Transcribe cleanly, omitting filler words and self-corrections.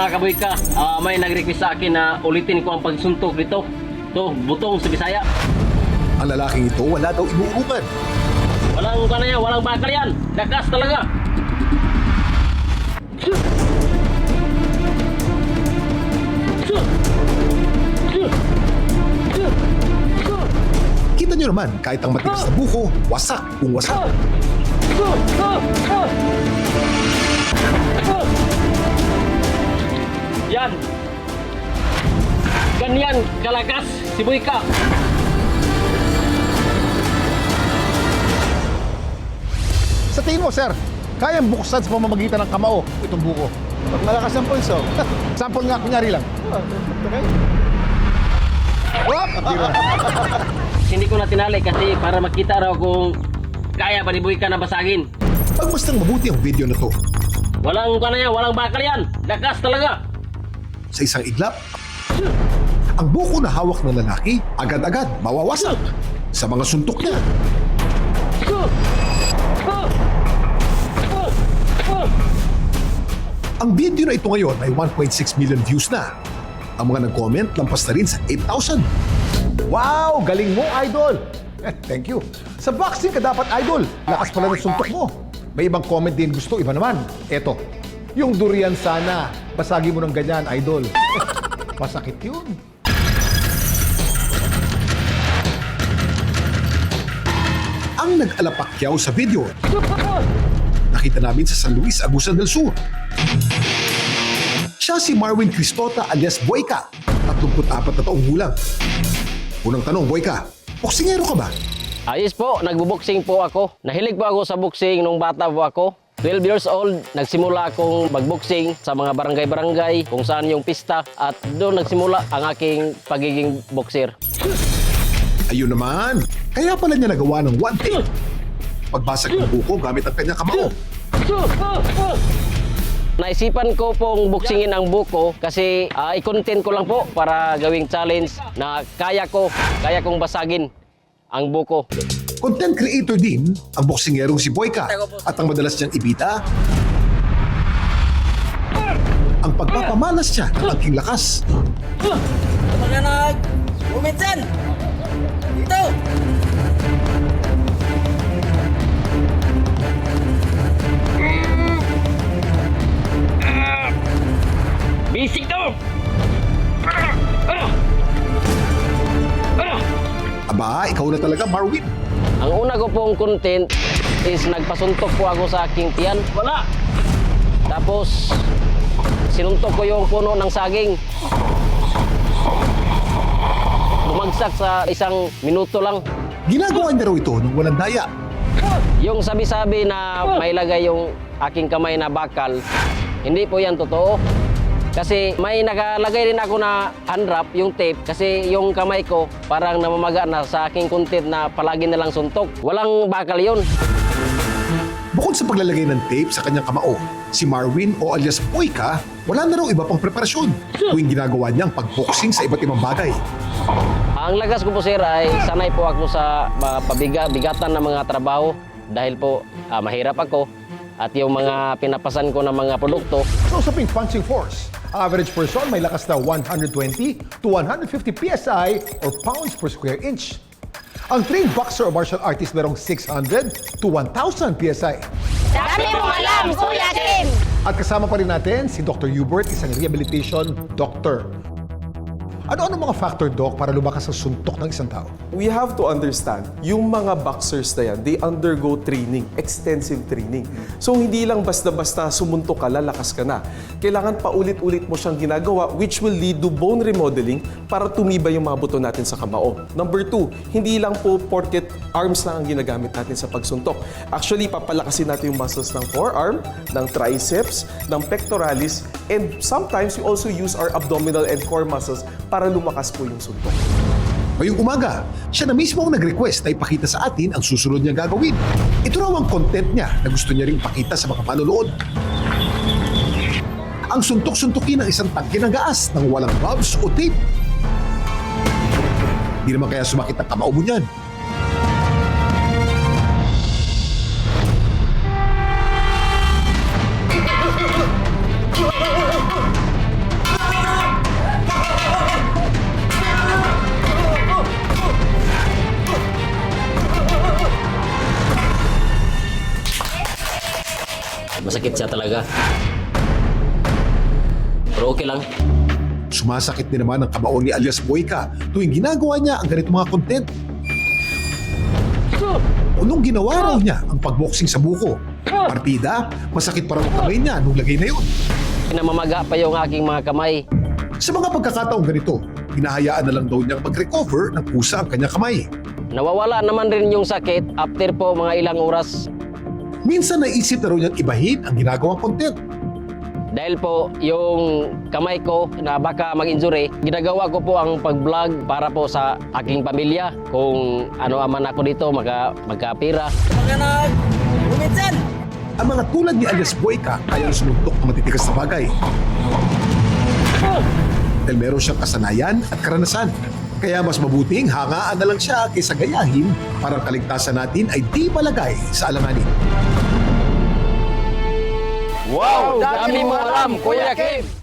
mga kaboy ka, may nag-request sa akin na ulitin ko ang pagsuntok dito. To, butong sa Bisaya. Ang lalaking ito wala daw inuurungan. Walang kanaya, walang bakal yan. Lakas talaga. Kita nyo naman, kahit ang matigas na buko, wasak kung wasak. Yan. Ganyan kalakas si Boyka. Sa tingin mo, sir, kayang buksan sa pamamagitan ng kamao itong buko? Pag malakas ang pulso. Sample nga, kunyari lang. Okay. Wap! Bira. Hindi ko na tinali kasi para makita raw kung kaya ba ni Boyka na basagin. Pagmastang mabuti ang video na to. Walang kanaya, walang bakal yan. Lakas talaga. Sa isang iglap, ang buko na hawak ng lalaki agad-agad mawawasak sa mga suntok niya. Ang video na ito ngayon ay 1.6 million views na. Ang mga nag-comment lampas na rin sa 8,000. Wow! Galing mo, idol! Thank you. Sa boxing ka dapat, idol. Lakas pala ng suntok mo. May ibang comment din gusto, iba naman. Eto, yung durian sana. Basagi mo ng ganyan, idol. Masakit yun. Ang nag-alapakyaw sa video, nakita namin sa San Luis, Agusan del Sur. Siya si Marwin Cristota alias Boyka, 34 na taong gulang. Unang tanong, Boyka, boksingero ka ba? Ayos po, nagbo-boxing po ako. Nahilig po ako sa boxing nung bata po ako. 12 years old, nagsimula akong magboxing sa mga barangay-barangay kung saan yung pista at doon nagsimula ang aking pagiging boxer. Ayun naman, kaya pala niya nagawa ng one thing. Pagbasag ng buko gamit ang kanyang kamao. Naisipan ko pong boxingin ang buko kasi i-content ko lang po para gawing challenge na kaya kong basagin ang buko. Content creator din ang boksingerong si Boyka at ang madalas niyang ibita ang pagpapamalas niya ng aking lakas. Mga nag-uminsan! Dito! Bisik to! Aba, ikaw na talaga, Marwin. Ang una ko pong content is nagpasuntok po ako sa aking tiyan. Wala! Tapos, sinuntok ko yung puno ng saging. Bumagsak sa 1 minuto lang. Ginagawa niya raw ito nung walang daya. Yung sabi-sabi na may lagay yung aking kamay na bakal, hindi po yan totoo. Kasi may nakalagay rin ako na unwrap, yung tape, kasi yung kamay ko parang namamaga na sa aking content na palagi nalang suntok. Walang bakal yun. Bukod sa paglalagay ng tape sa kanyang kamao, si Marwin o alias Boyka, wala na raw iba pang preparasyon tuwing ginagawa niyang pagboxing sa iba't ibang bagay. Ang lakas ko po sir ay sanay po ako sa bigatan ng mga trabaho dahil po mahirap ako at yung mga pinapasan ko ng mga produkto. So, sa punching force, ang average person may lakas na 120 to 150 PSI or pounds per square inch. Ang trained boxer o martial artist merong 600 to 1,000 PSI. Dami mong alam, Kuya Kim! At kasama pa rin natin si Dr. Hubert, isang rehabilitation doctor. Ano-ano mga factor, Doc, para lumakas ang suntok ng isang tao? We have to understand, yung mga boxers na yan, they undergo training, extensive training. So hindi lang basta-basta sumuntok ka, lalakas ka na. Kailangan paulit-ulit mo siyang ginagawa which will lead to bone remodeling para tumibay yung mga buto natin sa kamao. Number 2, hindi lang po porket arms lang ang ginagamit natin sa pagsuntok. Actually, papalakasin natin yung muscles ng forearm, ng triceps, ng pectoralis, and sometimes we also use our abdominal and core muscles para lumakas po yung suntok. Ngayong umaga, siya na mismo ang nag-request na ipakita sa atin ang susunod niyang gagawin. Ito raw ang content niya na gusto niya ring pakita sa mga manonood. Ang suntok-suntukin ng isang tangke ng gaas nang walang gloves o tape. Di naman kaya sumakit ang kamao mo niyan. Masakit siya talaga. Pero okay lang. Sumasakit din naman ang kamao ni alias Boyka tuwing ginagawa niya ang ganito mga content. Unong ginawa raw niya ang pagboxing sa buko. Partida, masakit pa raw ang kamay niya nung lagay na yun. Namamaga pa yung aking mga kamay. Sa mga pagkakataong ganito, hinahayaan na lang daw niyang mag-recover ng kusa ang kanyang kamay. Nawawala naman rin yung sakit after po mga ilang oras. Minsan naisip na raw niyang ibahin ang ginagawang content. Dahil po yung kamay ko na baka mag-injury, ginagawa ko po ang pag-vlog para po sa aking pamilya. Kung ano aman ako dito, magkapira. Mga nag-uminsan! Ang mga tulad ni alias Boyka kayang sumuntok ng matitigas na bagay. Dahil meron siyang kasanayan at karanasan. Kaya mas mabuting hangaan na lang siya kaysa gayahin para ang kaligtasan natin ay di palagay sa alanganin. Wow! Dami mo alam, Kuya Kim!